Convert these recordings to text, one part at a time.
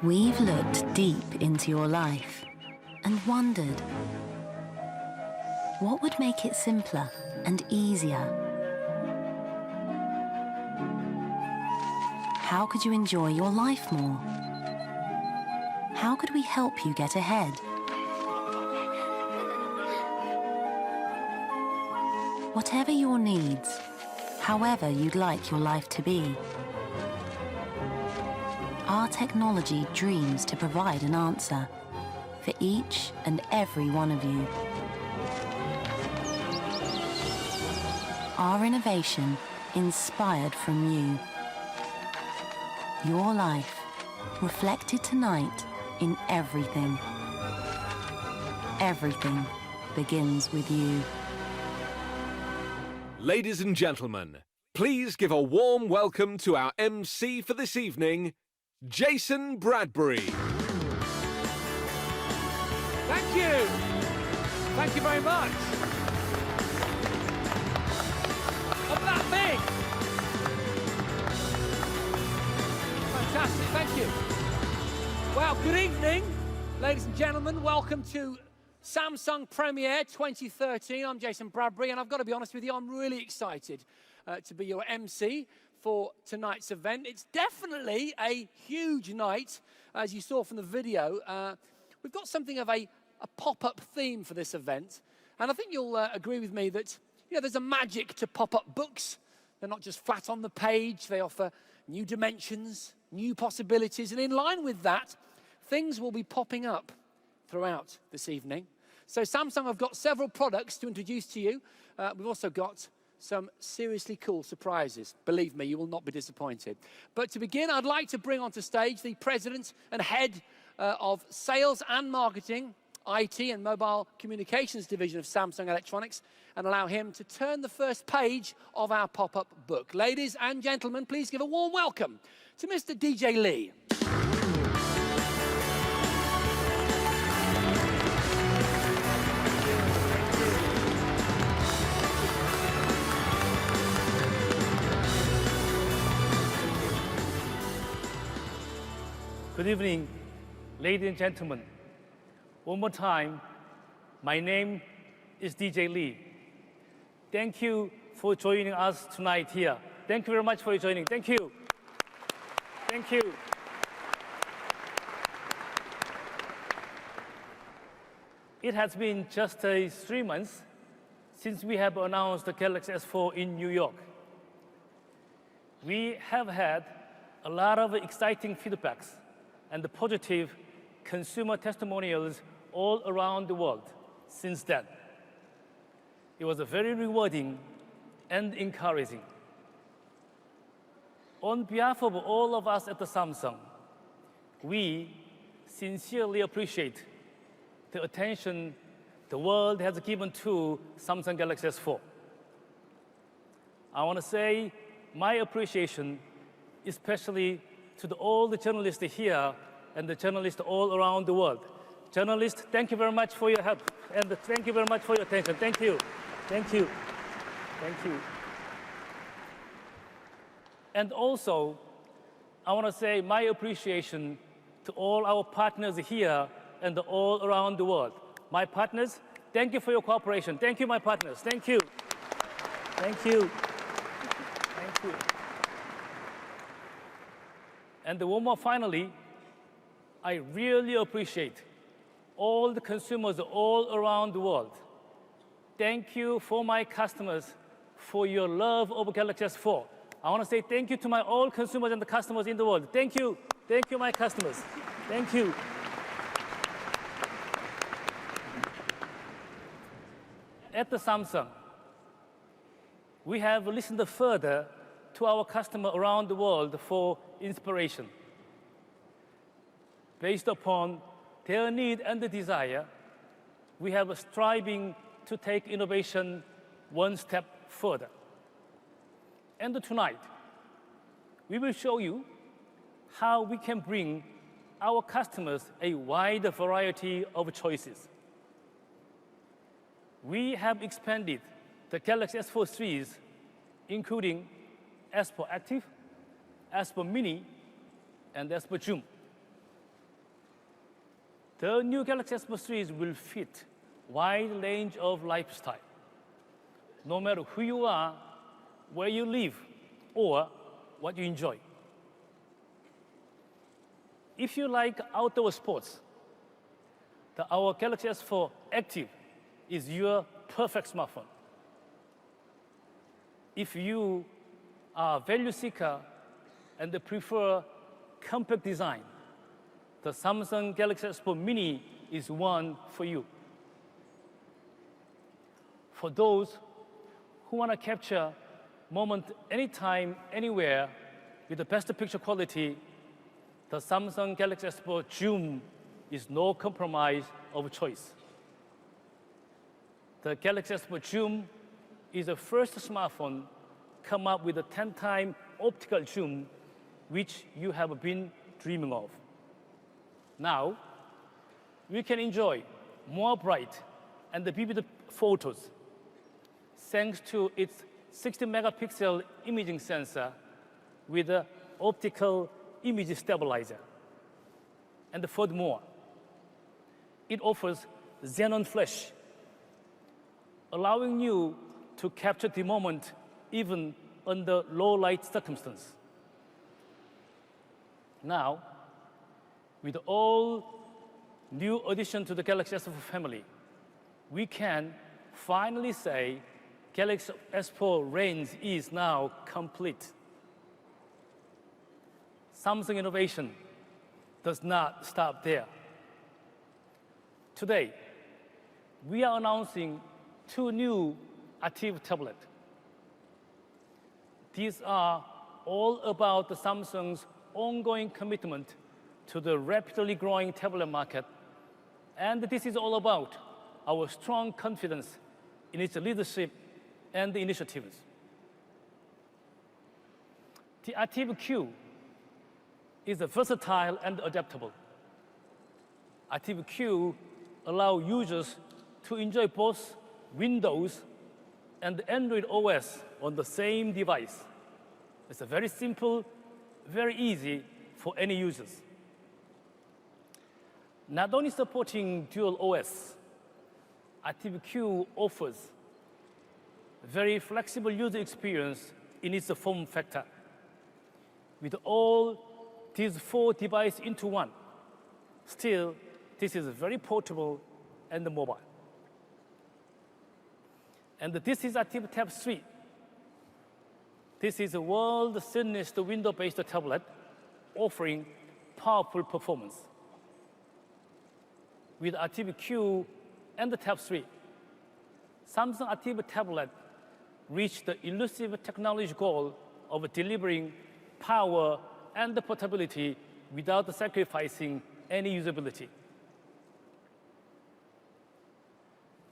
We've looked deep into your life and wondered, what would make it simpler and easier? How could you enjoy your life more? How could we help you get ahead? Whatever your needs, however you'd like your life to be, our technology dreams to provide an answer for each and every one of you. Our innovation inspired from you. Your life reflected tonight in everything. Everything begins with you. Ladies and gentlemen, please give a warm welcome to our MC for this evening, Jason Bradbury. Thank you. Thank you very much. I'm that big. Fantastic, thank you. Well, good evening, ladies and gentlemen. Welcome to Samsung Premiere 2013. I'm Jason Bradbury, and I've got to be honest with you, I'm really excited to be your MC for tonight's event. It's definitely a huge night, as you saw from the video. We've got something of a pop-up theme for this event, and I think you'll agree with me that there's a magic to pop-up books. They're not just flat on the page. They offer new dimensions, new possibilities, and in line with that, things will be popping up throughout this evening. So Samsung have got several products to introduce to you. We've also got some seriously cool surprises. Believe me, you will not be disappointed. But to begin, I'd like to bring onto stage the president and head of sales and marketing, IT and mobile communications division of Samsung Electronics, and allow him to turn the first page of our pop-up book. Ladies and gentlemen, please give a warm welcome to Mr. DJ Lee. Good evening, ladies and gentlemen. One more time, my name is DJ Lee. Thank you for joining us tonight here. Thank you very much for joining. Thank you. Thank you. It has been just 3 months since we have announced the Galaxy S4 in New York. We have had a lot of exciting feedbacks and the positive consumer testimonials all around the world since then. It was very rewarding and encouraging. On behalf of all of us at the Samsung, we sincerely appreciate the attention the world has given to Samsung Galaxy S4. I want to say my appreciation especially to all the journalists here and the journalists all around the world. Journalists, thank you very much for your help, and thank you very much for your attention. Thank you. Thank you. Thank you. And also, I want to say my appreciation to all our partners here and all around the world. My partners, thank you for your cooperation. Thank you, my partners. Thank you. Thank you. Thank you. And one more finally, I really appreciate all the consumers all around the world. Thank you for my customers for your love of Galaxy S4. I want to say thank you to my all consumers and the customers in the world. Thank you. Thank you, my customers. Thank you. At the Samsung, we have listened further to our customers around the world for inspiration. Based upon their need and the desire, we have striving to take innovation one step further. And tonight, we will show you how we can bring our customers a wide variety of choices. We have expanded the Galaxy S4 series, including S4 Active, S4 Mini, and S4 Zoom. The new Galaxy S4 series will fit a wide range of lifestyle, no matter who you are, where you live, or what you enjoy. If you like outdoor sports, our Galaxy S4 Active is your perfect smartphone. If you are a value seeker and prefer compact design, the Samsung Galaxy S4 Mini is one for you. For those who want to capture moment anytime, anywhere, with the best picture quality, the Samsung Galaxy S4 Zoom is no compromise of choice. The Galaxy S4 Zoom is the first smartphone come up with a 10-time optical zoom, which you have been dreaming of. Now, we can enjoy more bright and vivid photos thanks to its 60-megapixel imaging sensor with an optical image stabilizer. And furthermore, it offers xenon flash, allowing you to capture the moment even under low light circumstances. Now, with all new additions to the Galaxy S4 family, we can finally say Galaxy S4 range is now complete. Samsung innovation does not stop there. Today, we are announcing two new Active tablets. These are all about Samsung's ongoing commitment to the rapidly growing tablet market, and this is all about our strong confidence in its leadership and initiatives. The Active Q is versatile and adaptable. Active Q allows users to enjoy both Windows and Android OS on the same device. It's very simple, very easy for any users. Not only supporting dual OS, Active Q offers very flexible user experience in its form factor. With all these four devices into one, still, this is very portable and mobile. And this is Active Tab 3. This is the world's thinnest window-based tablet, offering powerful performance. With Active Q and the Tab 3, Samsung Active tablet reached the elusive technology goal of delivering power and portability without sacrificing any usability.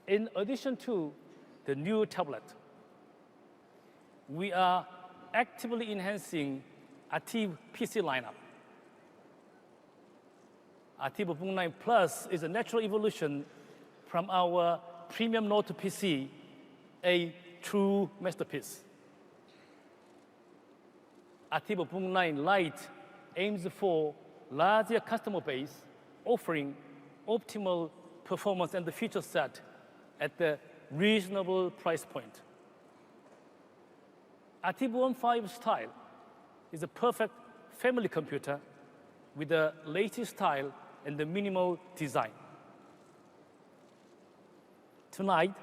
In addition to the new tablet, we are actively enhancing Active PC lineup. Active Book 9 Plus is a natural evolution from our premium Note PC, a true masterpiece. Active Book 9 Lite aims for larger customer base, offering optimal performance and the feature set at the reasonable price point. Active 1.5 style is a perfect family computer with the latest style and the minimal design. Tonight,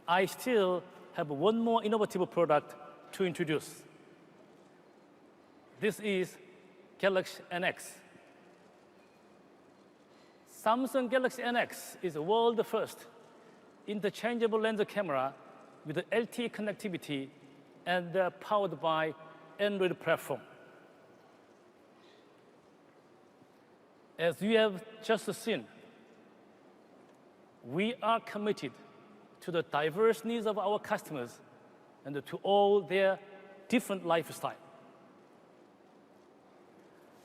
I still have one more innovative product to introduce. This is Galaxy NX. Samsung Galaxy NX is the world's first interchangeable lens camera with LTE connectivity and powered by Android platform. As you have just seen, we are committed to the diverse needs of our customers and to all their different lifestyles.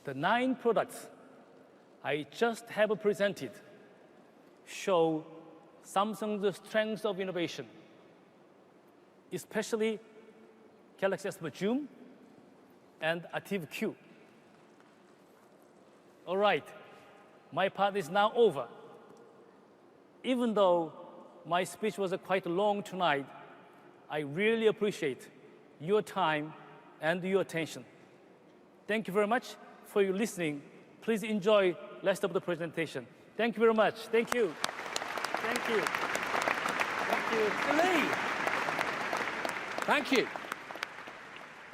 The 9 products I just have presented show Samsung's strength of innovation, especially Galaxy S4 Zoom and Active Q. All right, my part is now over. Even though my speech was quite long tonight, I really appreciate your time and your attention. Thank you very much for your listening. Please enjoy the rest of the presentation. Thank you very much. Thank you. Thank you. Thank you. Lee. Thank you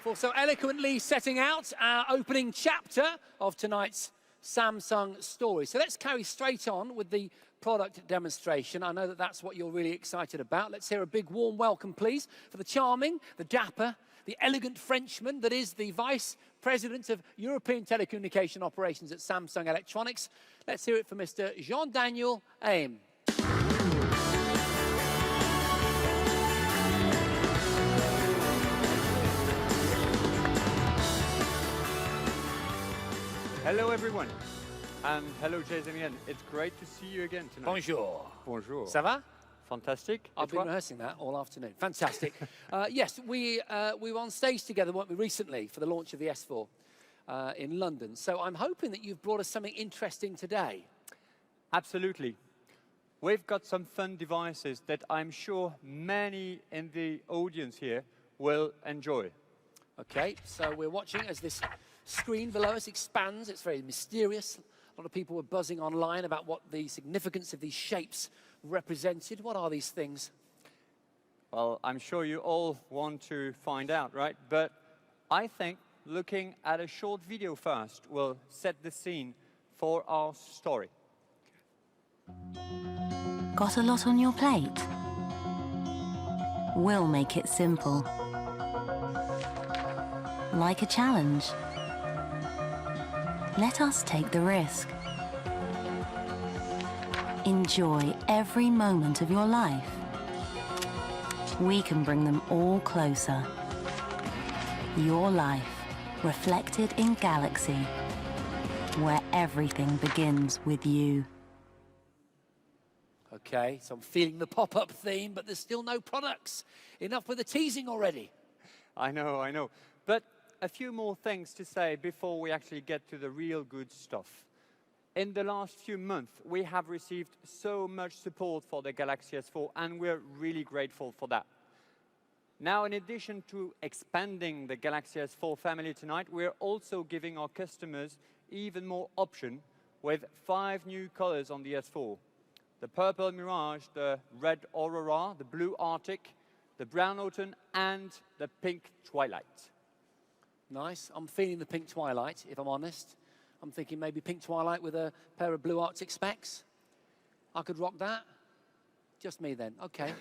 for so eloquently setting out our opening chapter of tonight's Samsung story. So let's carry straight on with the product demonstration. I know that that's what you're really excited about. Let's hear a big warm welcome, please, for the charming, the dapper, the elegant Frenchman that is the Vice President of European Telecommunication Operations at Samsung Electronics. Let's hear it for Mr. Jean-Daniel Aim. Hello everyone, and hello Jason again. It's great to see you again tonight. Bonjour. Bonjour. Ça va? Fantastic. I've been rehearsing that all afternoon. Fantastic. Yes, we were on stage together, weren't we, recently for the launch of the S4 in London. So I'm hoping that you've brought us something interesting today. Absolutely. We've got some fun devices that I'm sure many in the audience here will enjoy. Okay, so we're watching as this screen below us expands. It's very mysterious. A lot of people were buzzing online about what the significance of these shapes represented. What are these things? Well, I'm sure you all want to find out, right? But I think looking at a short video first will set the scene for our story. Got a lot on your plate? We'll make it simple. Like a challenge. Let us take the risk. Enjoy every moment of your life. We can bring them all closer. Your life reflected in Galaxy, where everything begins with you. Okay, so I'm feeling the pop-up theme, but there's still no products. Enough with the teasing already. I know. But a few more things to say before we actually get to the real good stuff. In the last few months, we have received so much support for the Galaxy S4, and we're really grateful for that. Now, in addition to expanding the Galaxy S4 family tonight, we're also giving our customers even more option with 5 new colors on the S4. The purple Mirage, the red Aurora, the blue Arctic, the brown Autumn, and the pink Twilight. Nice. I'm feeling the pink Twilight, if I'm honest. I'm thinking maybe pink Twilight with a pair of blue Arctic specs. I could rock that. Just me then. Okay.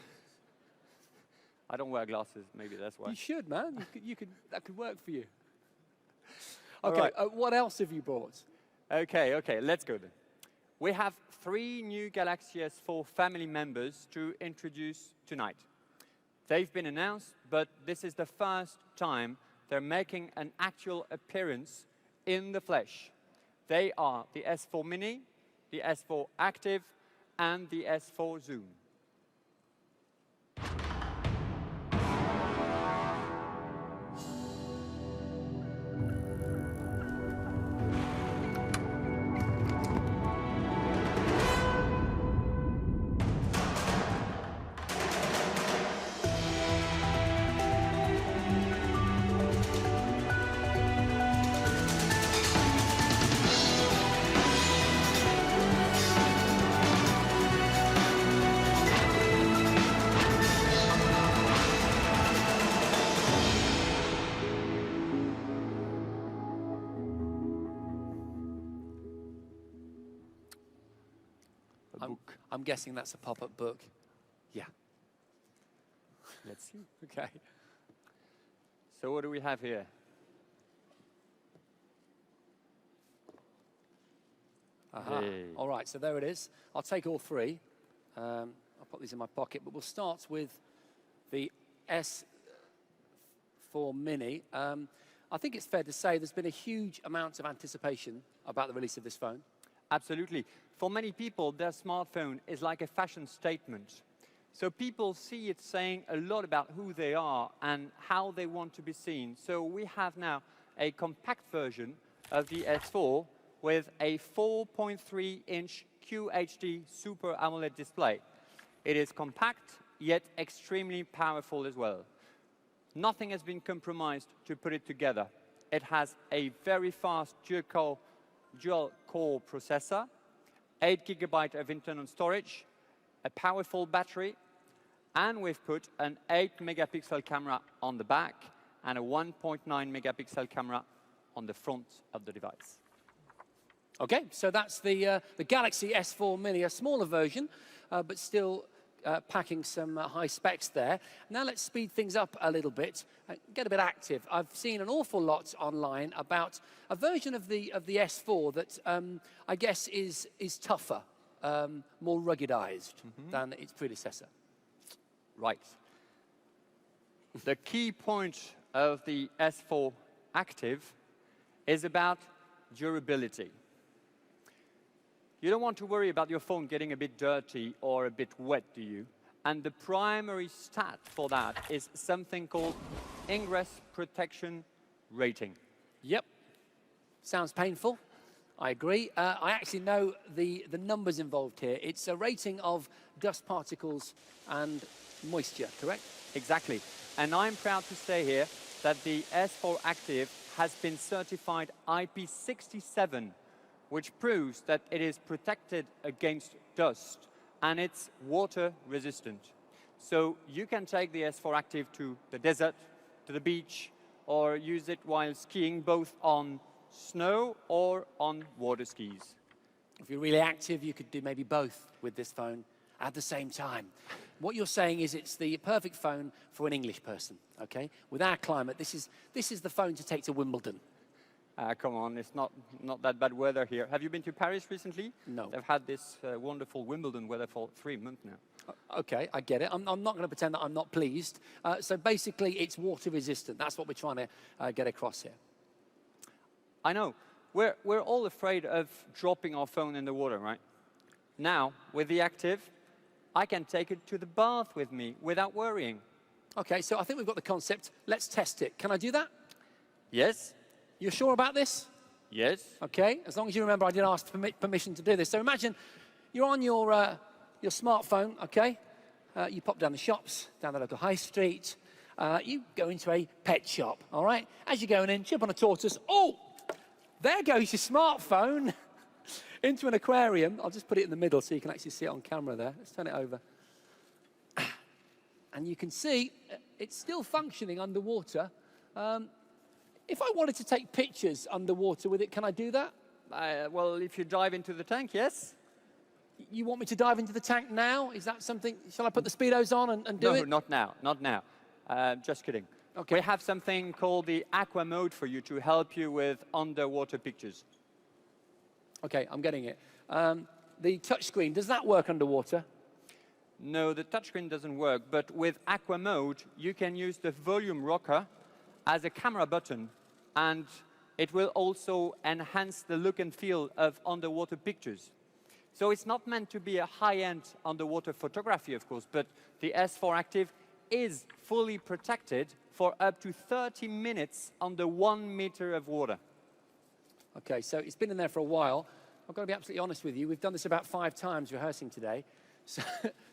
I don't wear glasses, maybe that's why. You should, man. That could work for you. All Okay, right. what else have you brought? Okay, let's go then. We have 3 new Galaxy S4 family members to introduce tonight. They've been announced, but this is the first time they're making an actual appearance in the flesh. They are the S4 Mini, the S4 Active, and the S4 Zoom. I'm guessing that's a pop-up book. Yeah. Let's see. Okay. So what do we have here? Hey. All right, so there it is. I'll take all 3. I'll put these in my pocket, but we'll start with the S4 Mini. I think it's fair to say there's been a huge amount of anticipation about the release of this phone. Absolutely. For many people, their smartphone is like a fashion statement. So people see it saying a lot about who they are and how they want to be seen. So we have now a compact version of the S4 with a 4.3-inch QHD Super AMOLED display. It is compact, yet extremely powerful as well. Nothing has been compromised to put it together. It has a very fast dual-core processor, 8 GB of internal storage, a powerful battery, and we've put an 8-megapixel camera on the back and a 1.9-megapixel camera on the front of the device. Okay, so that's the Galaxy S4 Mini, a smaller version, but still packing some high specs there. Now let's speed things up a little bit, get a bit active. I've seen an awful lot online about a version of the S4 that I guess is tougher, more ruggedized than its predecessor. Right. The key point of the S4 Active is about durability. You don't want to worry about your phone getting a bit dirty or a bit wet, do you? And the primary stat for that is something called ingress protection rating. Yep. Sounds painful. I agree. I actually know the numbers involved here. It's a rating of dust particles and moisture, correct? Exactly. And I'm proud to say here that the S4 Active has been certified IP67, which proves that it is protected against dust and it's water resistant. So you can take the S4 Active to the desert, to the beach, or use it while skiing, both on snow or on water skis. If you're really active, you could do maybe both with this phone at the same time. What you're saying is it's the perfect phone for an English person, okay? With our climate, this is the phone to take to Wimbledon. Come on, it's not that bad weather here. Have you been to Paris recently? No. They've had this wonderful Wimbledon weather for 3 months now. Okay, I get it. I'm not going to pretend that I'm not pleased. So basically, it's water resistant. That's what we're trying to get across here. I know. We're all afraid of dropping our phone in the water, right? Now, with the Active, I can take it to the bath with me without worrying. Okay, so I think we've got the concept. Let's test it. Can I do that? Yes. You're sure about this? Yes. Okay, as long as you remember I did ask for permission to do this. So imagine you're on your smartphone, okay? You pop down the shops, down the local high street. You go into a pet shop, all right? As you're going in, chip on a tortoise. Oh, there goes your smartphone into an aquarium. I'll just put it in the middle so you can actually see it on camera there. Let's turn it over. And you can see it's still functioning underwater. If I wanted to take pictures underwater with it, can I do that? Well, if you dive into the tank, yes. You want me to dive into the tank now? Is that something? Shall I put the Speedos on and do it? No, not now, not now. Just kidding. Okay. We have something called the Aqua Mode for you to help you with underwater pictures. Okay, I'm getting it. The touchscreen, does that work underwater? No, the touchscreen doesn't work, but with Aqua Mode, you can use the volume rocker as a camera button, and it will also enhance the look and feel of underwater pictures. So it's not meant to be a high-end underwater photography, of course, but the S4 Active is fully protected for up to 30 minutes under 1 meter of water. Okay, so it's been in there for a while. I've got to be absolutely honest with you. We've done this about 5 times rehearsing today.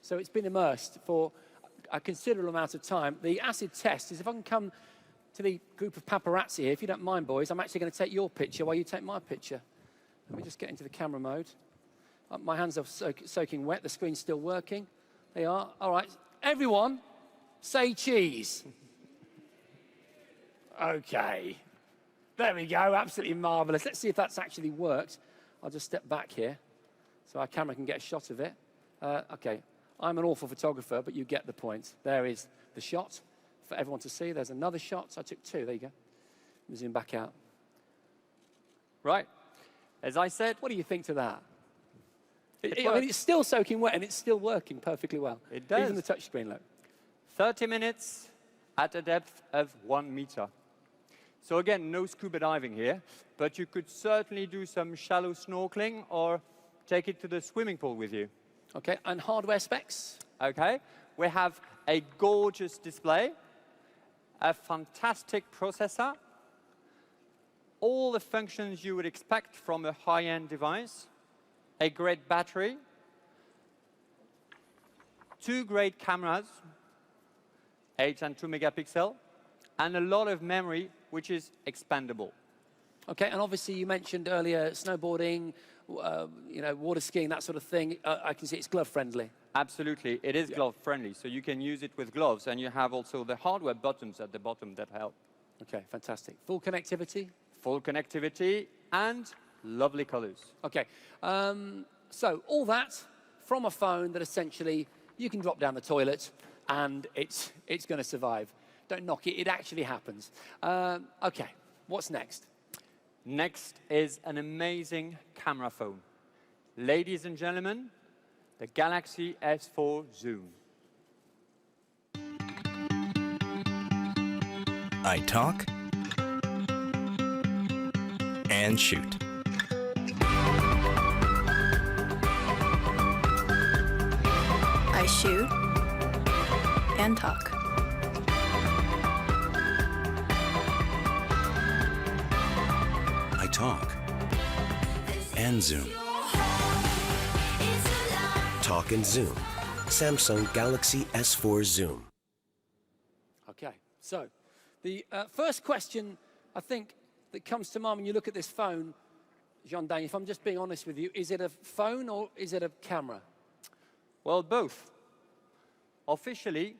So it's been immersed for a considerable amount of time. The acid test is if I can come to the group of paparazzi here, if you don't mind, boys, I'm actually going to take your picture while you take my picture. Let me just get into the camera mode. My hands are soaking wet. The screen's still working. They are. All right. Everyone, say cheese. Okay. There we go. Absolutely marvellous. Let's see if that's actually worked. I'll just step back here so our camera can get a shot of it. Okay. I'm an awful photographer, but you get the point. There is the shot for everyone to see. There's another shot. So I took 2. There you go. Let me zoom back out. Right. As I said, What do you think to that? I works. mean, it's still soaking wet and it's still working perfectly well. It does. Even the touchscreen, look. 30 minutes at a depth of 1 meter. So again, no scuba diving here, but you could certainly do some shallow snorkeling or take it to the swimming pool with you. Okay, and hardware specs? Okay, we have a gorgeous display, a fantastic processor, all the functions you would expect from a high-end device, a great battery, 2 great cameras, 8 and 2 megapixel, and a lot of memory, which is expandable. Okay, and obviously you mentioned earlier snowboarding, you know, water skiing, that sort of thing. I can see it's glove friendly. Absolutely, it is glove friendly, so you can use it with gloves, and you have also the hardware buttons at the bottom that help. Okay, fantastic. Full connectivity? Full connectivity and lovely colors. Okay, so all that from a phone that essentially you can drop down the toilet and it's going to survive. Don't knock it, it actually happens. Okay, what's next? Next is an amazing camera phone. Ladies and gentlemen, the Galaxy S4 Zoom. I talk and shoot. I shoot and talk. I talk and zoom. Talk and zoom. Samsung Galaxy S4 Zoom. Okay, so the first question I think that comes to mind when you look at this phone, Jean-Daniel, if I'm just being honest with you, is it a phone or is it a camera? Well, both. Officially,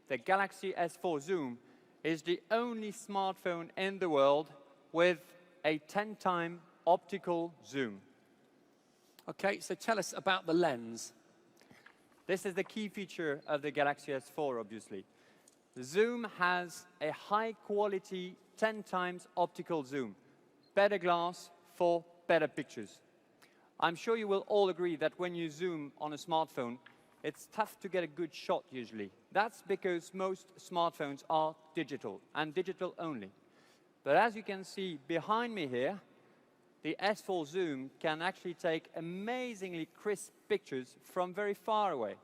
the Galaxy S4 Zoom is the only smartphone in the world with a 10-time optical zoom. Okay, so tell us about the lens. This is the key feature of the Galaxy S4, obviously. The zoom has a high-quality 10 times optical zoom. Better glass for better pictures. I'm sure you will all agree that when you zoom on a smartphone, it's tough to get a good shot usually. That's because most smartphones are digital, and digital only. But as you can see behind me here, the S4 Zoom can actually take amazingly crisp pictures from very far away.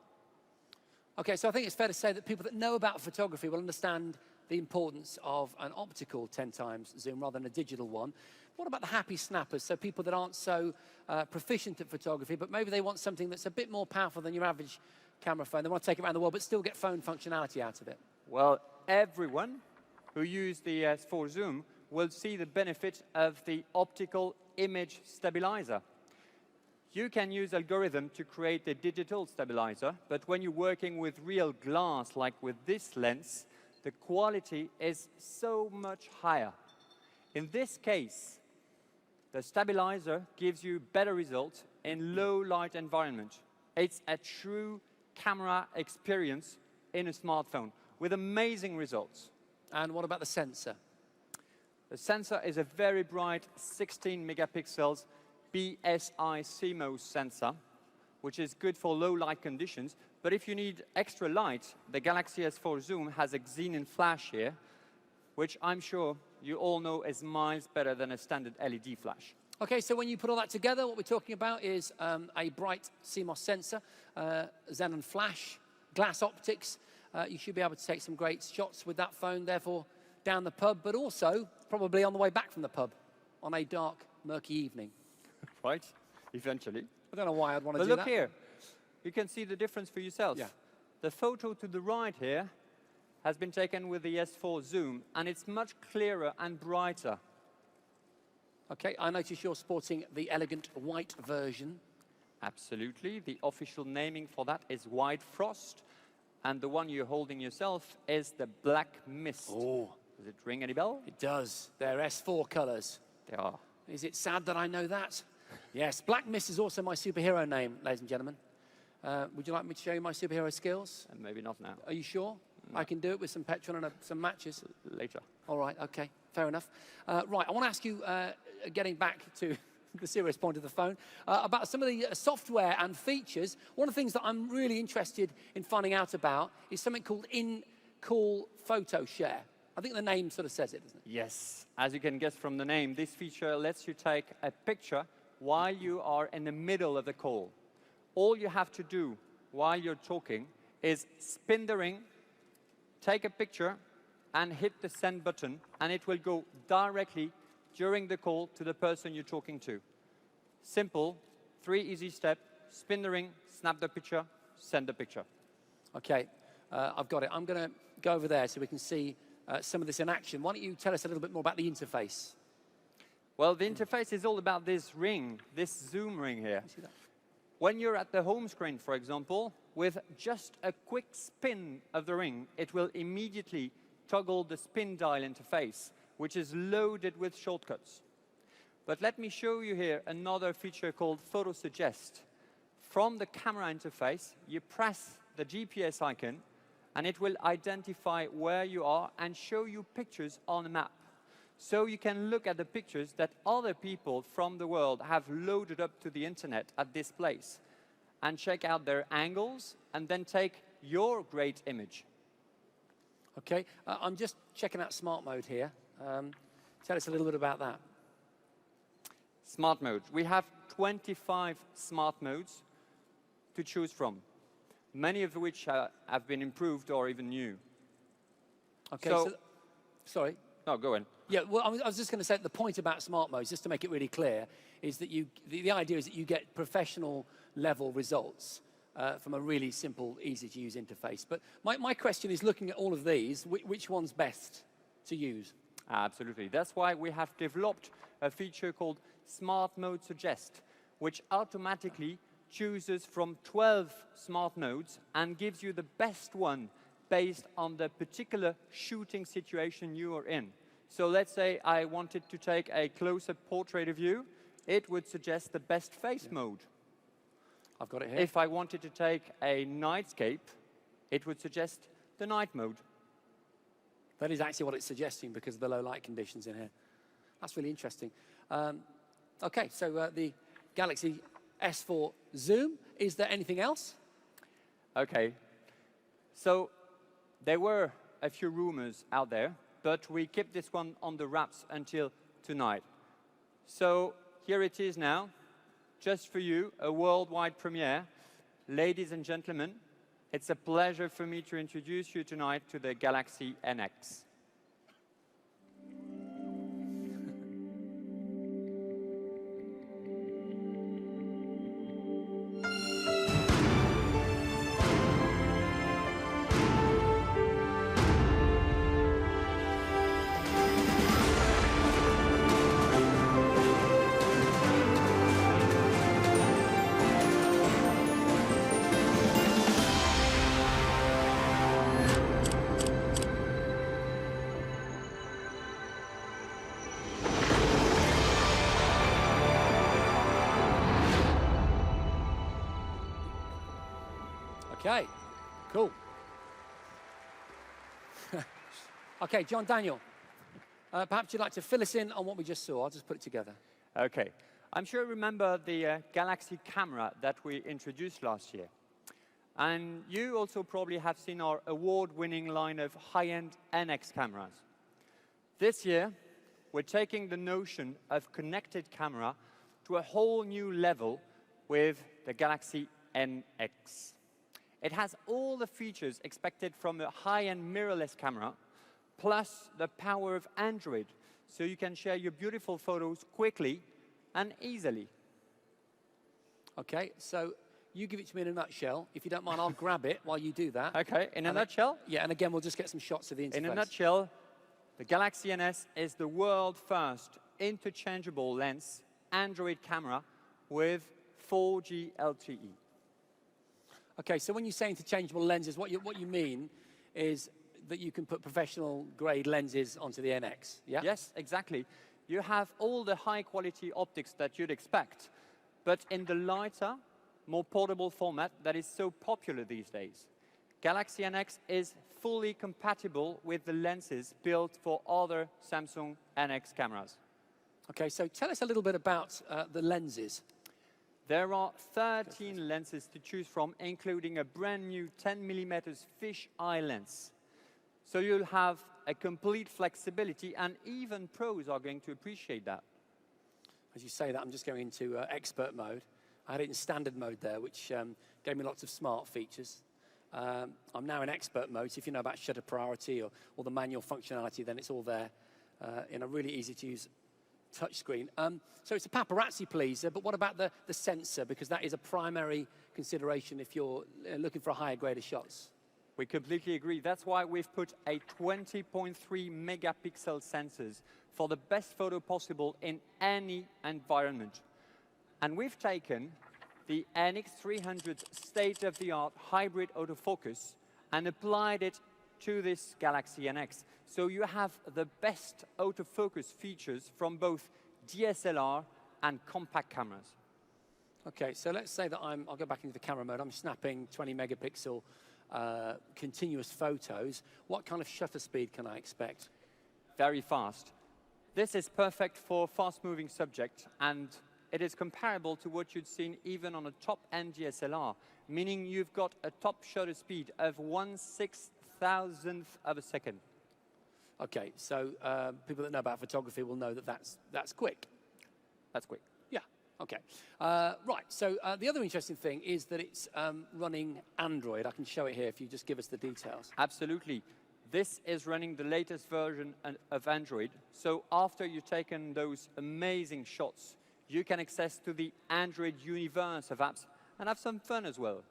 Okay, so I think it's fair to say that people that know about photography will understand the importance of an optical 10 times zoom rather than a digital one. What about the happy snappers? So people that aren't so proficient at photography, but maybe they want something that's a bit more powerful than your average camera phone. They want to take it around the world, but still get phone functionality out of it. Well, everyone who use the S4 Zoom will see the benefit of the optical image stabilizer. You can use algorithm to create a digital stabilizer, but when you're working with real glass, like with this lens, the quality is so much higher. In this case, the stabilizer gives you better results in low light environment. It's a true camera experience in a smartphone with amazing results. And what about the sensor? The sensor is a very bright 16 megapixels BSI CMOS sensor, which is good for low light conditions. But if you need extra light, the Galaxy S4 Zoom has a xenon flash here, which I'm sure you all know is miles better than a standard LED flash. Okay, so when you put all that together, what we're talking about is a bright CMOS sensor, xenon flash, glass optics. You should be able to take some great shots with that phone, therefore, down the pub, but also probably on the way back from the pub on a dark, murky evening. Right, eventually. I don't know why I'd want to But do that. look here, you can see the difference for yourself. Yeah. The photo to the right here has been taken with the S4 Zoom, and it's much clearer and brighter. Okay, I notice you're sporting the elegant white version. Absolutely. The official naming for that is White Frost, and the one you're holding yourself is the Black Mist. Oh. Does it ring any bell? It does. They're S4 colours. They are. Is it sad that I know that? Yes, Black Mist is also my superhero name, ladies and gentlemen. Would you like me to show you my superhero skills? Maybe not now. Are you sure? No. I can do it with some petrol and some matches. Later. All right, okay, fair enough. Right, I want to ask you, getting back to the serious point of the phone, about some of the software and features. One of the things that I'm really interested in finding out about is something called in-call photo share. I think the name sort of says it, doesn't it? Yes. As you can guess from the name, this feature lets you take a picture while you are in the middle of the call. All you have to do while you're talking is spin the ring, take a picture, and hit the send button, and it will go directly during the call to the person you're talking to. Simple, 3 easy steps: spin the ring, snap the picture, send the picture. Okay, I've got it. I'm going to go over there so we can see some of this in action. Why don't you tell us a little bit more about the interface? Well, the interface is all about this ring, this zoom ring here. See that? When you're at the home screen, for example, with just a quick spin of the ring, it will immediately toggle the spin dial interface, which is loaded with shortcuts. But let me show you here another feature called Photo Suggest. From the camera interface, you press the GPS icon, and it will identify where you are and show you pictures on a map. So you can look at the pictures that other people from the world have loaded up to the internet at this place and check out their angles and then take your great image. Okay, I'm just checking out smart mode here. Tell us a little bit about that. Smart mode. We have 25 smart modes to choose from, many of which have been improved or even new. Okay, So- sorry. No, go on. Yeah, well, I was just going to say the point about smart modes, just to make it really clear, is that the idea is that you get professional level results from a really simple, easy to use interface. But my question is, looking at all of these, which one's best to use? Absolutely. That's why we have developed a feature called Smart Mode Suggest, which automatically chooses from 12 smart modes and gives you the best one based on the particular shooting situation you are in. So let's say I wanted to take a close-up portrait of you, it would suggest the best face mode. I've got it here. If I wanted to take a nightscape, it would suggest the night mode. That is actually what it's suggesting because of the low light conditions in here. That's really interesting. Okay, so the Galaxy S4 Zoom. Is there anything else? Okay. So there were a few rumors out there, but we kept this one on the wraps until tonight. So here it is now, just for you, a worldwide premiere. Ladies and gentlemen, it's a pleasure for me to introduce you tonight to the Galaxy NX. Okay, cool. Okay, John Daniel, perhaps you'd like to fill us in on what we just saw. I'll just put it together. Okay. I'm sure you remember the Galaxy camera that we introduced last year. And you also probably have seen our award-winning line of high-end NX cameras. This year, we're taking the notion of connected camera to a whole new level with the Galaxy NX. It has all the features expected from a high-end mirrorless camera, plus the power of Android, so you can share your beautiful photos quickly and easily. Okay, so you give it to me in a nutshell. If you don't mind, I'll grab it while you do that. Okay, in a And nutshell? Yeah, and again, we'll just get some shots of the interface. In a nutshell, the Galaxy NS is the world's first interchangeable lens Android camera with 4G LTE. Okay, so when you say interchangeable lenses, what you mean is that you can put professional-grade lenses onto the NX, yeah? Yes, exactly. You have all the high-quality optics that you'd expect, but in the lighter, more portable format that is so popular these days. Galaxy NX is fully compatible with the lenses built for other Samsung NX cameras. Okay, so tell us a little bit about the lenses. There are 13 lenses to choose from, including a brand new 10mm fish eye lens. So you'll have a complete flexibility, and even pros are going to appreciate that. As you say that, I'm just going into expert mode. I had it in standard mode there, which gave me lots of smart features. I'm now in expert mode, so if you know about shutter priority or the manual functionality, then it's all there in a really easy to use touchscreen. So it's a paparazzi pleaser, but what about the sensor? Because that is a primary consideration if you're looking for a higher grade of shots. We completely agree. That's why we've put a 20.3 megapixel sensors for the best photo possible in any environment. And we've taken the NX300 state-of-the-art hybrid autofocus and applied it to this Galaxy NX. So you have the best autofocus features from both DSLR and compact cameras. Okay, so let's say that I'll go back into the camera mode. I'm snapping 20 megapixel continuous photos. What kind of shutter speed can I expect? Very fast. This is perfect for fast-moving subjects, and it is comparable to what you'd seen even on a top-end DSLR, meaning you've got a top shutter speed of 1/6000th of a second. Okay, so people that know about photography will know that that's quick. That's quick. Yeah, okay. Right, so the other interesting thing is that it's running Android. I can show it here if you just give us the details. Absolutely. This is running the latest version of Android. So after you've taken those amazing shots, you can access to the Android universe of apps and have some fun as well.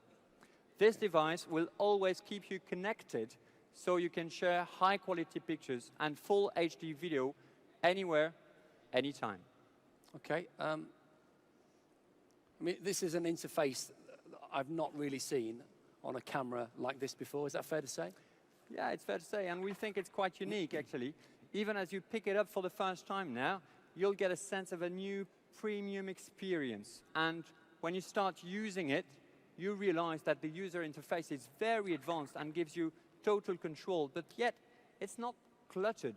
This device will always keep you connected so you can share high-quality pictures and full HD video anywhere, anytime. Okay. I mean, this is an interface that I've not really seen on a camera like this before. Is that fair to say? Yeah, it's fair to say, and we think it's quite unique, actually. Even as you pick it up for the first time now, you'll get a sense of a new premium experience. And when you start using it, you realize that the user interface is very advanced and gives you total control, but yet it's not cluttered.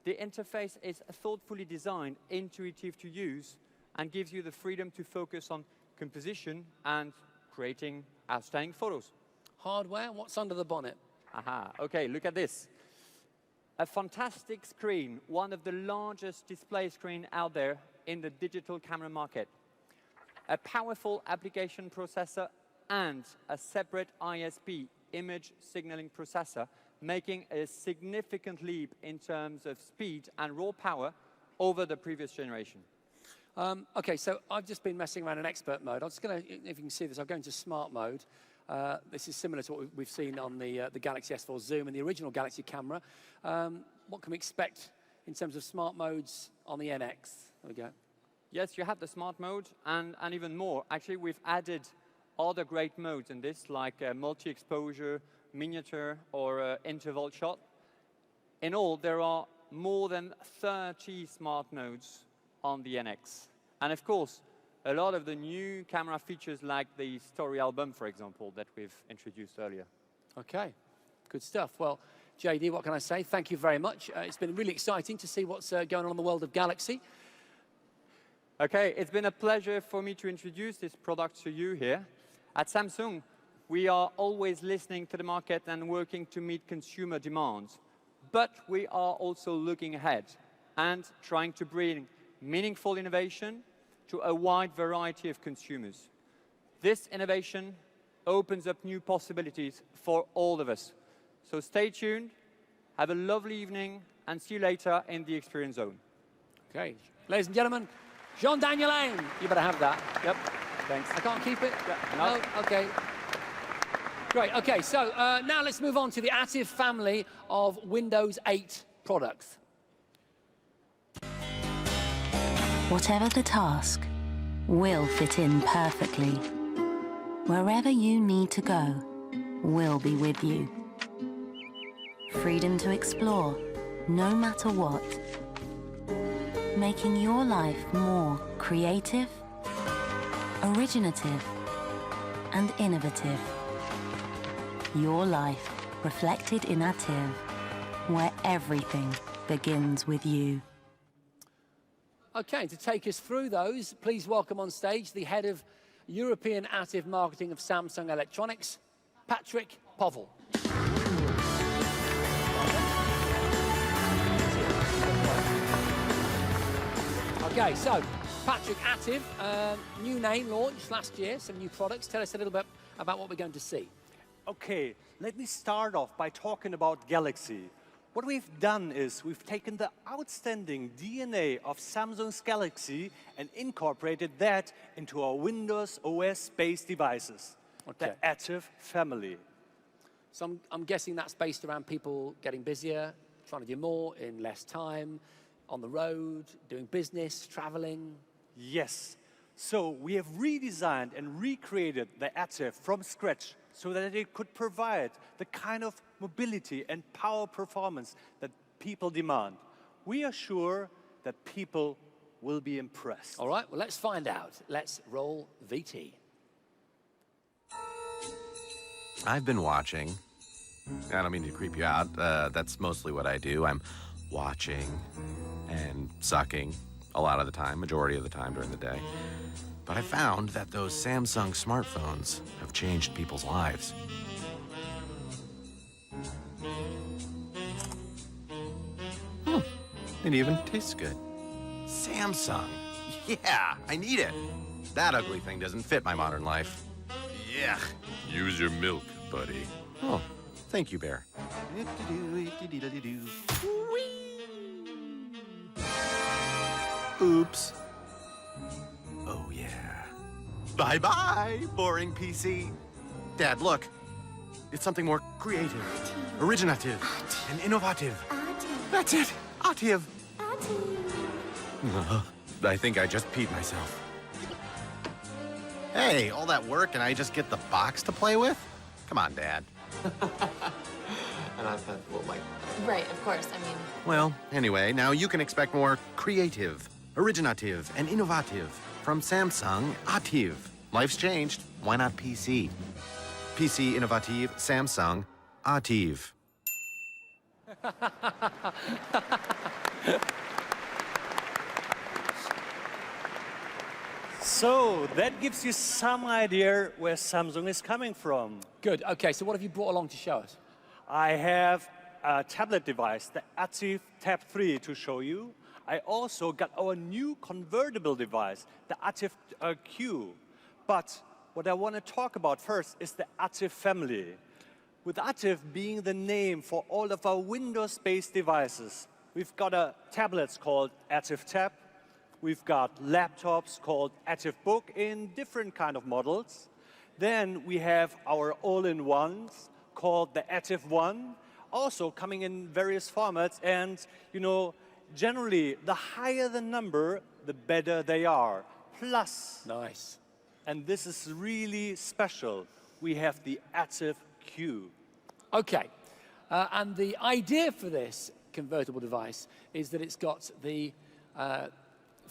The interface is thoughtfully designed, intuitive to use, and gives you the freedom to focus on composition and creating outstanding photos. Hardware, what's under the bonnet? Aha, okay, look at this. A fantastic screen, one of the largest display screens out there in the digital camera market. A powerful application processor and a separate ISP, image signaling processor, making a significant leap in terms of speed and raw power over the previous generation. Okay, so I've just been messing around in expert mode. I'm just going to, if you can see this, I'll go into smart mode. This is similar to what we've seen on the Galaxy S4 Zoom and the original Galaxy camera. What can we expect in terms of smart modes on the NX? There we go. Yes, you have the smart mode and even more. Actually, we've added other great modes in this, like multi-exposure, miniature, or interval shot. In all, there are more than 30 smart modes on the NX. And of course, a lot of the new camera features like the story album, for example, that we've introduced earlier. Okay, good stuff. Well, JD, what can I say? Thank you very much. It's been really exciting to see what's going on in the world of Galaxy. Okay, it's been a pleasure for me to introduce this product to you here. At Samsung, we are always listening to the market and working to meet consumer demands. But we are also looking ahead and trying to bring meaningful innovation to a wide variety of consumers. This innovation opens up new possibilities for all of us. So stay tuned, have a lovely evening, and see you later in the Experience Zone. Okay, ladies and gentlemen, Jean-Daniel Aim. You better have that. Yep, thanks. I can't keep it? Yeah, no? Okay. Great, okay, so now let's move on to the Attiv family of Windows 8 products. Whatever the task, we'll fit in perfectly. Wherever you need to go, we'll be with you. Freedom to explore, no matter what. Making your life more creative, originative, and innovative. Your life reflected in Attiv, where everything begins with you. Okay, to take us through those, please welcome on stage the head of European Attiv Marketing of Samsung Electronics, Patrick Povell. Okay, so Patrick, Attiv, new name launched last year, some new products. Tell us a little bit about what we're going to see. Okay, let me start off by talking about Galaxy. What we've done is we've taken the outstanding DNA of Samsung's Galaxy and incorporated that into our Windows OS-based devices, the Active family. So I'm guessing that's based around people getting busier, trying to do more in less time, on the road, doing business, traveling. Yes. So we have redesigned and recreated the Active from scratch so that it could provide the kind of mobility and power performance that people demand. We are sure that people will be impressed. All right, well, let's find out. Let's roll VT. I've been watching. I don't mean to creep you out. That's mostly what I do. I'm watching and sucking a lot of the time, majority of the time during the day. But I found that those Samsung smartphones have changed people's lives. It even tastes good. Samsung. Yeah, I need it. That ugly thing doesn't fit my modern life. Yeah. Use your milk, buddy. Oh, thank you, Bear. Oops. Oh, yeah. Bye-bye, boring PC. Dad, look. It's something more creative, originative, and innovative. That's it. Ative. I think I just peed myself. Hey, all that work and I just get the box to play with? Come on, Dad. And I've had, well, like... Right, of course. I mean... Well, anyway, now you can expect more creative, originative, and innovative from Samsung Ativ. Life's changed. Why not PC? PC Innovative Samsung Ativ. So that gives you some idea where Samsung is coming from. Good, okay, so what have you brought along to show us? I have a tablet device, the Active Tab 3, to show you. I also got our new convertible device, the Active Q. But what I want to talk about first is the Active family. With Active being the name for all of our Windows-based devices, we've got tablets called Active Tab. We've got laptops called Active Book in different kind of models. Then we have our all-in-ones called the Active One, also coming in various formats. And, you know, generally, the higher the number, the better they are. Plus, Nice. and this is really special, we have the Active Q. Okay, and the idea for this convertible device is that it's got the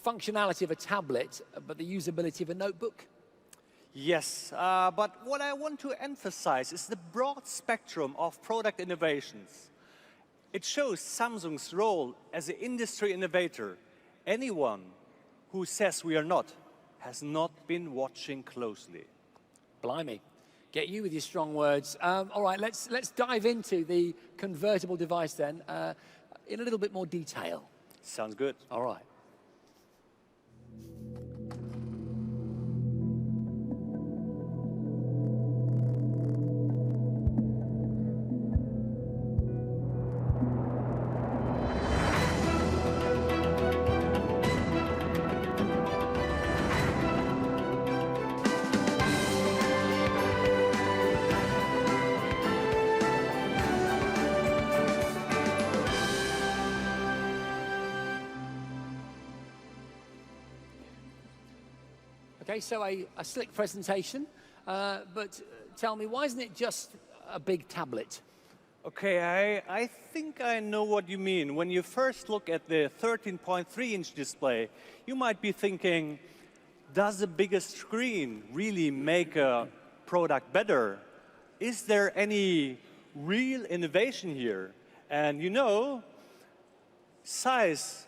functionality of a tablet, but the usability of a notebook. Yes, but what I want to emphasize is the broad spectrum of product innovations. It shows Samsung's role as an industry innovator. Anyone who says we are not has not been watching closely. Blimey, get you with your strong words. All right, let's dive into the convertible device then in a little bit more detail. Sounds good. All right. Okay, so a slick presentation, but tell me, why isn't it just a big tablet? Okay, I think I know what you mean. When you first look at the 13.3-inch display, you might be thinking, does the bigger screen really make a product better? Is there any real innovation here? And you know, size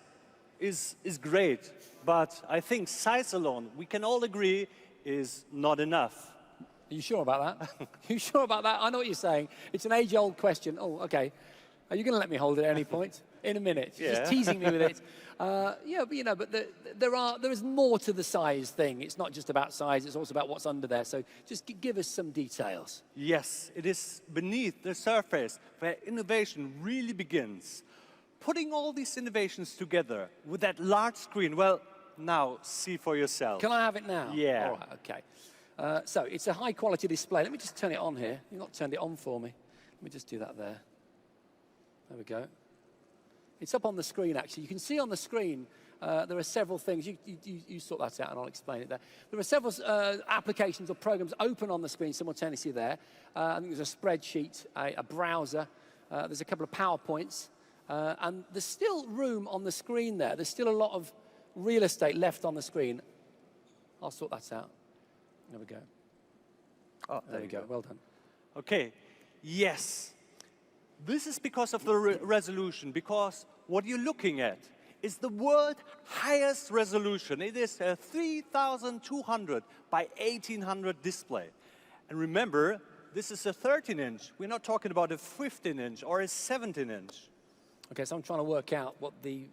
is great, but I think size alone, we can all agree, is not enough. Are you sure about that? Are you sure about that? I know what you're saying. It's an age-old question. Oh, okay. Are you going to let me hold it at any point? in a minute. She's Yeah. just teasing me with it. Yeah, but you know, but there is more to the size thing. It's not just about size, it's also about what's under there. So just give us some details. Yes, it is beneath the surface where innovation really begins. Putting all these innovations together with that large screen, well, now see for yourself. Can I have it now? Yeah. All right, okay. So it's a high quality display. Let me just turn it on here. You've not turned it on for me. Let me just do that there. There we go. It's up on the screen, actually. You can see on the screen there are several things. You sort that out and I'll explain it there. There are several applications or programs open on the screen simultaneously there. I think there's a spreadsheet, a browser. There's a couple of PowerPoints. And there's still room on the screen there. There's still a lot of real estate left on the screen. I'll sort that out. There we go. Oh, there we go. Well done. Okay, yes. This is because of the resolution, because what you're looking at is the world highest resolution. It is a 3,200 by 1,800 display. And remember, this is a 13-inch. We're not talking about a 15-inch or a 17-inch. Okay, so I'm trying to work out what the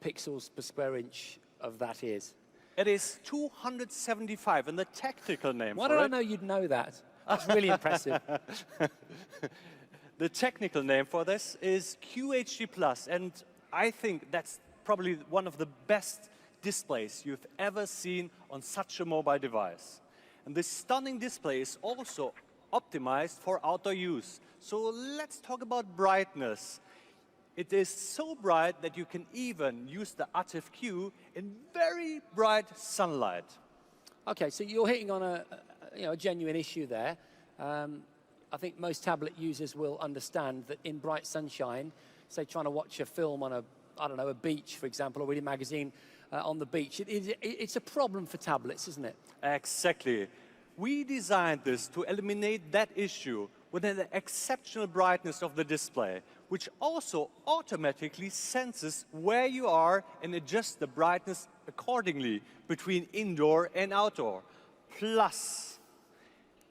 pixels per square inch of that is. It is 275, and the technical name Why for did I it... know you'd know that? That's really impressive. The technical name for this is QHD+, and I think that's probably one of the best displays you've ever seen on such a mobile device. And this stunning display is also optimized for outdoor use. So let's talk about brightness. It is so bright that you can even use the Active Q in very bright sunlight. Okay, so you're hitting on a genuine issue there. I think most tablet users will understand that in bright sunshine, say trying to watch a film on a beach, for example, or read a magazine on the beach, it's a problem for tablets, isn't it? Exactly. We designed this to eliminate that issue with an exceptional brightness of the display, which also automatically senses where you are and adjusts the brightness accordingly between indoor and outdoor. Plus,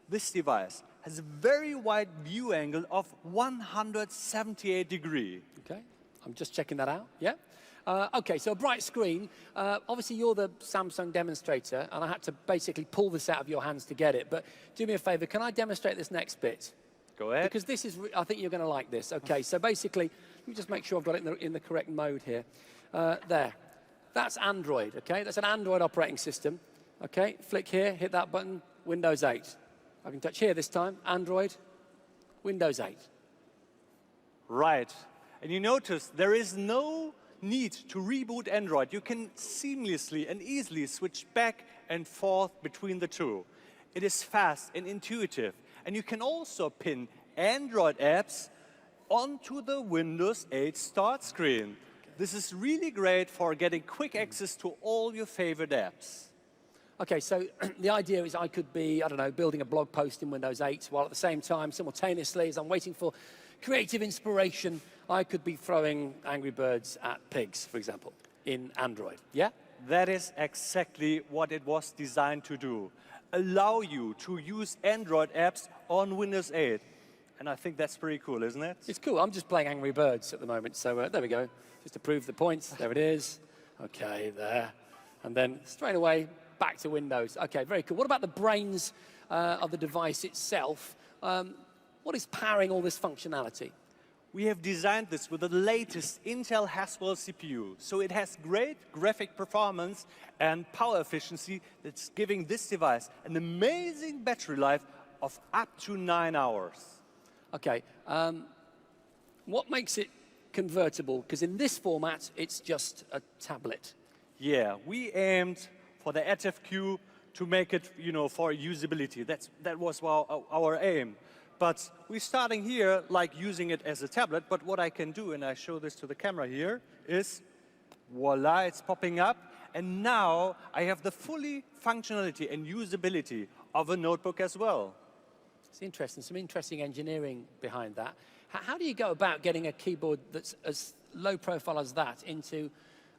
this device has a very wide view angle of 178 degrees. Okay, I'm just checking that out, yeah? Okay, so a bright screen. Obviously, you're the Samsung demonstrator, and I had to basically pull this out of your hands to get it. But do me a favor, can I demonstrate this next bit? Go ahead. Because this is, I think you're going to like this. Okay, so basically, let me just make sure I've got it in the correct mode here. There. That's Android, okay? That's an Android operating system. Okay, flick here, hit that button, Windows 8. I can touch here this time, Android, Windows 8. Right. And you notice there is no need to reboot Android. You can seamlessly and easily switch back and forth between the two. It is fast and intuitive. And you can also pin Android apps onto the Windows 8 start screen. This is really great for getting quick access to all your favorite apps. Okay, so the idea is I could be, I don't know, building a blog post in Windows 8, while at the same time, simultaneously, as I'm waiting for creative inspiration, I could be throwing Angry Birds at pigs, for example, in Android, yeah? That is exactly what it was designed to do. Allow you to use Android apps on Windows 8. And I think that's pretty cool, isn't it? It's cool. I'm just playing Angry Birds at the moment, so there we go. Just to prove the points, there it is. Okay, there. And then straight away, back to Windows. Okay, very cool. What about the brains of the device itself? What is powering all this functionality? We have designed this with the latest Intel Haswell CPU. So it has great graphic performance and power efficiency that's giving this device an amazing battery life of up to 9 hours. Okay, what makes it convertible? Because in this format, it's just a tablet. Yeah, we aimed for the Active Q to make it, for usability. That was our aim. But we're starting here, like using it as a tablet. But what I can do, and I show this to the camera here, is voila, it's popping up. And now I have the fully functionality and usability of a notebook as well. It's interesting, some interesting engineering behind that. How do you go about getting a keyboard that's as low profile as that into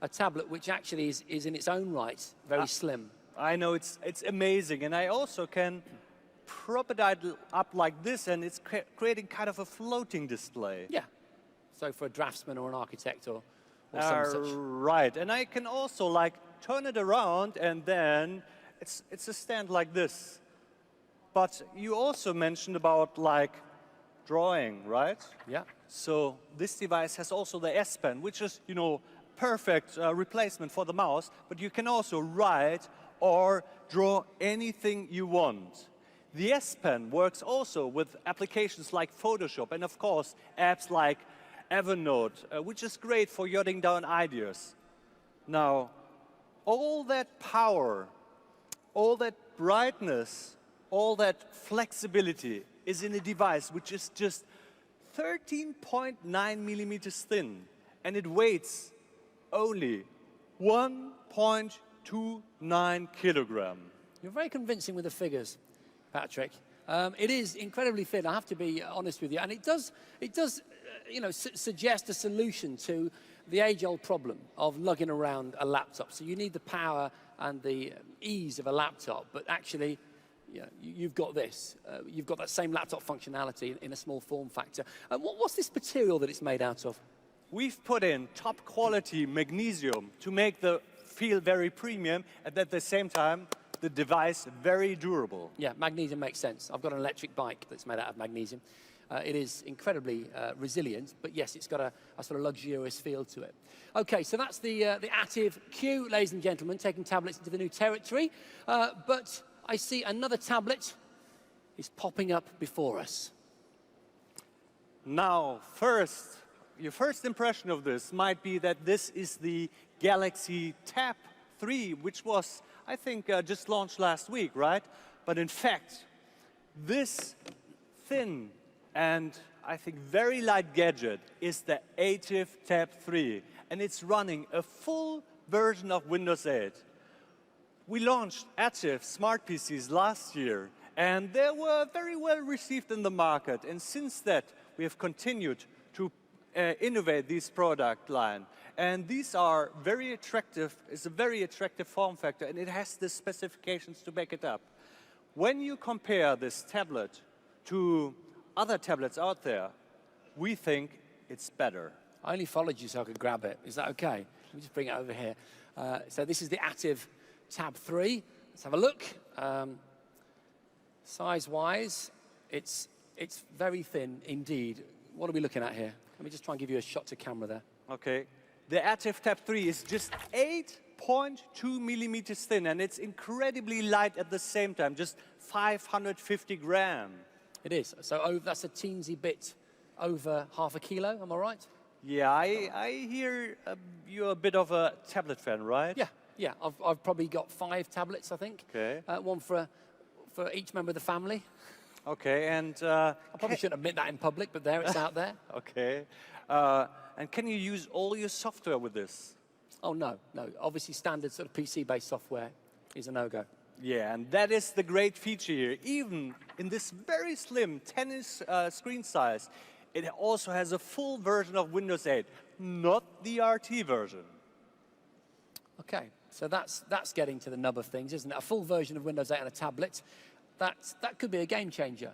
a tablet which actually is in its own right very slim? I know, it's amazing. And I also can prop it up like this, and it's creating kind of a floating display. Yeah. So for a draftsman or an architect or or some such. Right, and I can also like turn it around and then it's a stand like this. But you also mentioned about like drawing, right? Yeah. So this device has also the S Pen, which is, you know, perfect replacement for the mouse, but you can also write or draw anything you want. The S Pen works also with applications like Photoshop and of course apps like Evernote, which is great for jotting down ideas. Now, all that power, all that brightness, all that flexibility is in a device which is just 13.9 millimeters thin, and it weighs only 1.29 kilogram. You're very convincing with the figures, Patrick. It is incredibly thin, I have to be honest with you, and it does you know, suggest a solution to the age-old problem of lugging around a laptop. So you need the power and the ease of a laptop, but actually, yeah, you've got this. You've got that same laptop functionality in a small form factor. And what's this material that it's made out of? We've put in top quality magnesium to make the feel very premium and at the same time the device very durable. Yeah, magnesium makes sense. I've got an electric bike that's made out of magnesium. It is incredibly resilient, but yes, it's got a sort of luxurious feel to it. Okay, so that's the Active Q, ladies and gentlemen, taking tablets into the new territory. But I see another tablet is popping up before us. Now, your first impression of this might be that this is the Galaxy Tab 3, which was, I think, just launched last week, right? But in fact, this thin and I think very light gadget is the Active Tab 3, and it's running a full version of Windows 8. We launched Active smart PCs last year, and they were very well received in the market. And since that, we have continued to innovate this product line. And these are very attractive, it's a very attractive form factor, and it has the specifications to back it up. When you compare this tablet to other tablets out there, we think it's better. I only followed you so I could grab it. Is that okay? Let me just bring it over here. So this is the Active Tab 3. Let's have a look. Size-wise, it's very thin indeed. What are we looking at here? Let me just try and give you a shot to camera there. Okay. The Active Tab 3 is just 8.2 millimeters thin, and it's incredibly light at the same time, just 550 grams. It is. So that's a teensy bit over half a kilo, am I right? Yeah, I hear you're a bit of a tablet fan, right? Yeah. I've probably got 5 tablets, I think. Okay. One for each member of the family. Okay, and... I probably shouldn't admit that in public, but there, it's out there. Okay. And can you use all your software with this? Oh, no. Obviously, standard sort of PC-based software is a no-go. Yeah, and that is the great feature here. Even in this very slim 10-inch screen size, it also has a full version of Windows 8, not the RT version. Okay, so that's getting to the nub of things, isn't it? A full version of Windows 8 on a tablet, that could be a game changer.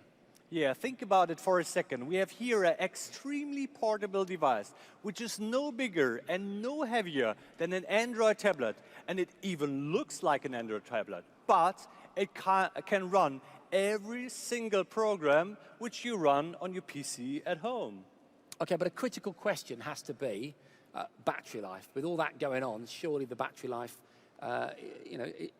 Yeah, think about it for a second. We have here an extremely portable device, which is no bigger and no heavier than an Android tablet, and it even looks like an Android tablet. But it can run every single program which you run on your PC at home. Okay, but a critical question has to be battery life. With all that going on, surely the battery life, it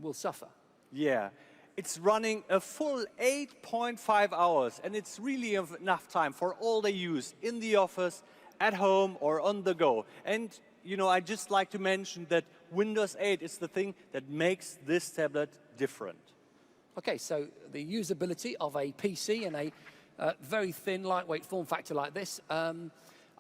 will suffer. Yeah, it's running a full 8.5 hours, and it's really enough time for all the use in the office, at home, or on the go. And I'd just like to mention that Windows 8 is the thing that makes this tablet different. Okay, so the usability of a PC in a very thin, lightweight form factor like this,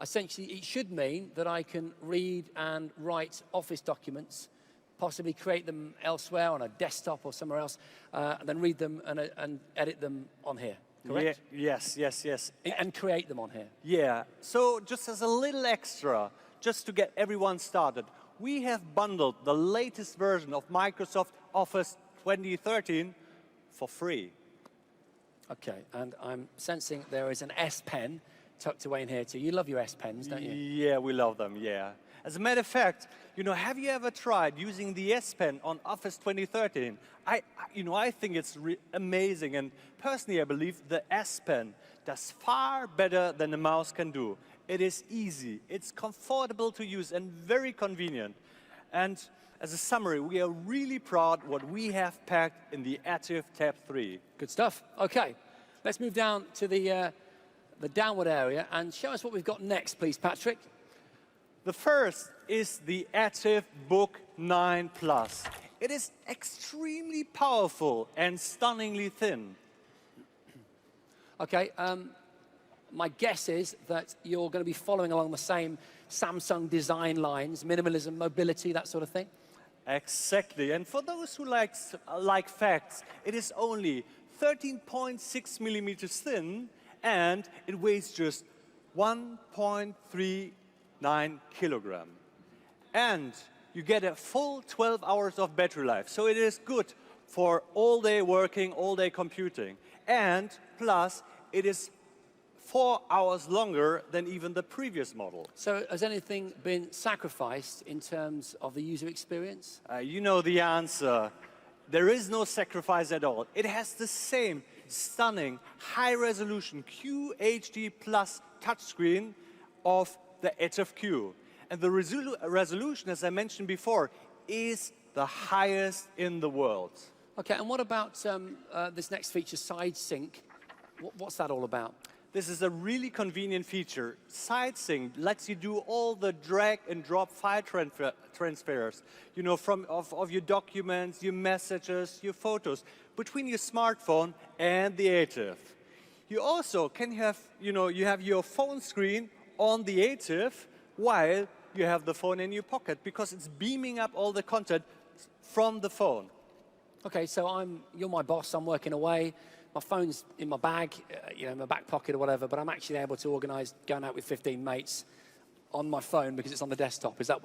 essentially it should mean that I can read and write Office documents, possibly create them elsewhere on a desktop or somewhere else, and then read them and edit them on here. Correct? Yeah, yes. And create them on here. Yeah, so just as a little extra, just to get everyone started, we have bundled the latest version of Microsoft Office 2013 for free. Okay, and I'm sensing there is an S Pen tucked away in here too. You love your S Pens, don't you? Yeah, we love them, yeah. As a matter of fact, you know, have you ever tried using the S Pen on Office 2013? I think it's amazing, and personally I believe the S Pen does far better than the mouse can do. It is easy, it's comfortable to use and very convenient. And as a summary, we are really proud what we have packed in the Active Tab 3. Good stuff. Okay, let's move down to the downward area and show us what we've got next, please, Patrick. The first is the Active Book 9 Plus. It is extremely powerful and stunningly thin. Okay, my guess is that you're going to be following along the same Samsung design lines, minimalism, mobility, that sort of thing. Exactly, and for those who like facts, it is only 13.6 millimeters thin, and it weighs just 1.39 kilogram. And you get a full 12 hours of battery life, so it is good for all day working, all day computing. And plus, it is 4 hours longer than even the previous model. So has anything been sacrificed in terms of the user experience? You know the answer. There is no sacrifice at all. It has the same stunning, high-resolution QHD Plus touchscreen of the Active Q. And the resolution, as I mentioned before, is the highest in the world. Okay, and what about this next feature, Side Sync? What's that all about? This is a really convenient feature. Side Sync lets you do all the drag and drop file transfers, you know, of your documents, your messages, your photos, between your smartphone and the Active. You also can have, you have your phone screen on the Active while you have the phone in your pocket, because it's beaming up all the content from the phone. Okay, so you're my boss, I'm working away. My phone's in my bag, in my back pocket or whatever, but I'm actually able to organize going out with 15 mates on my phone because it's on the desktop. Is that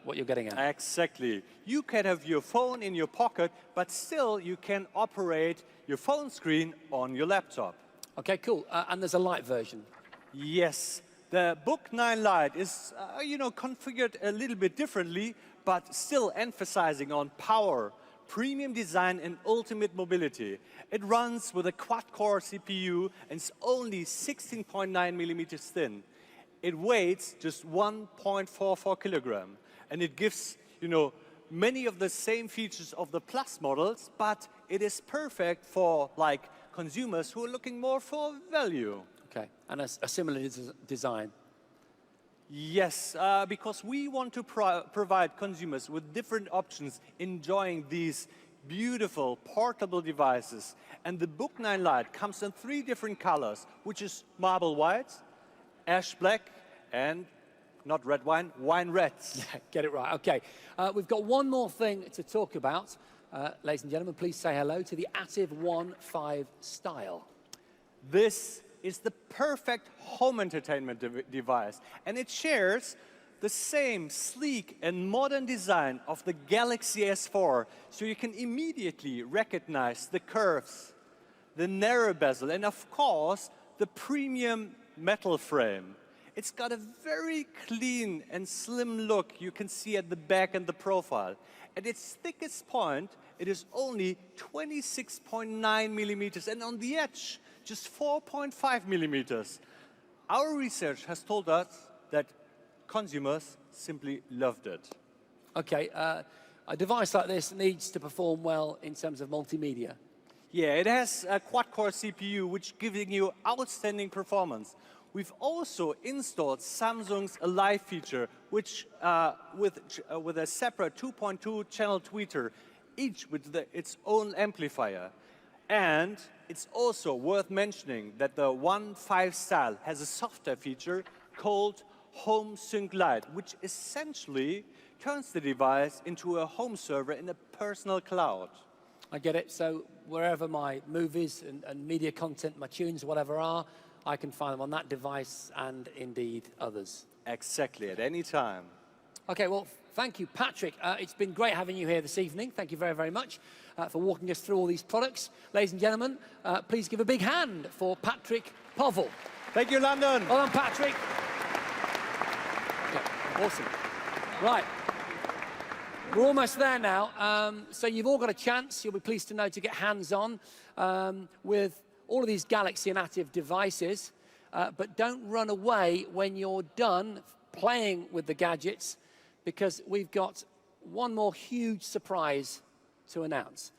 what you're getting at? Exactly. You can have your phone in your pocket, but still you can operate your phone screen on your laptop. Okay, cool. And there's a light version. Yes. The Book 9 Lite is, configured a little bit differently, but still emphasizing on power, premium design and ultimate mobility. It runs with a quad-core CPU and is only 16.9 millimeters thin. It weighs just 1.44 kilogram, and it gives, many of the same features of the Plus models, but it is perfect for consumers who are looking more for value. Okay, and a similar design. Yes, because we want to provide consumers with different options enjoying these beautiful portable devices. And the Book 9 Lite comes in 3 different colors, which is marble white, ash black, and not red wine, wine red. Yeah, get it right. Okay, we've got one more thing to talk about. Ladies and gentlemen, please say hello to the Active 1.5 Style. This is the perfect home entertainment device, and it shares the same sleek and modern design of the Galaxy S4, so you can immediately recognize the curves, the narrow bezel, and of course the premium metal frame. It's got a very clean and slim look you can see at the back and the profile. At its thickest point, it is only 26.9 millimeters, and on the edge, just 4.5 millimeters. Our research has told us that consumers simply loved it. Okay, a device like this needs to perform well in terms of multimedia. Yeah, it has a quad-core CPU, which giving you outstanding performance. We've also installed Samsung's Alive feature, which with a separate 2.2 channel tweeter, each with its own amplifier. And it's also worth mentioning that the 1.5 Style has a software feature called Home Sync Lite, which essentially turns the device into a home server in a personal cloud. I get it. So wherever my movies and media content, my tunes, whatever are, I can find them on that device and indeed others. Exactly, at any time. Okay, well, thank you, Patrick. It's been great having you here this evening. Thank you very, very much for walking us through all these products. Ladies and gentlemen, please give a big hand for Patrick Povell. Thank you, London. Well done, Patrick. Okay, awesome. Right. We're almost there now. So you've all got a chance, you'll be pleased to know, to get hands-on with all of these Galaxy and Active devices. But don't run away when you're done playing with the gadgets, because we've got one more huge surprise to announce.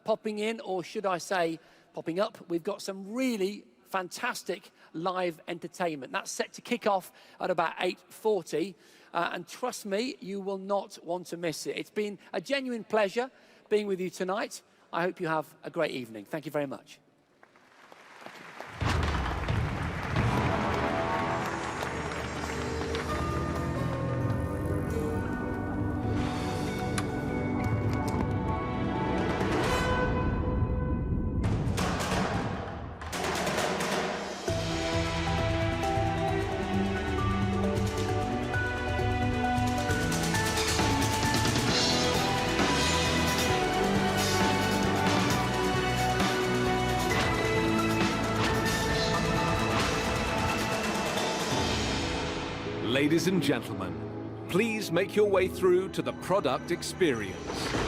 Popping in, or should I say popping up, we've got some really fantastic live entertainment. That's set to kick off at about 8:40. And trust me, you will not want to miss it. It's been a genuine pleasure being with you tonight. I hope you have a great evening. Thank you very much. Ladies and gentlemen, please make your way through to the product experience.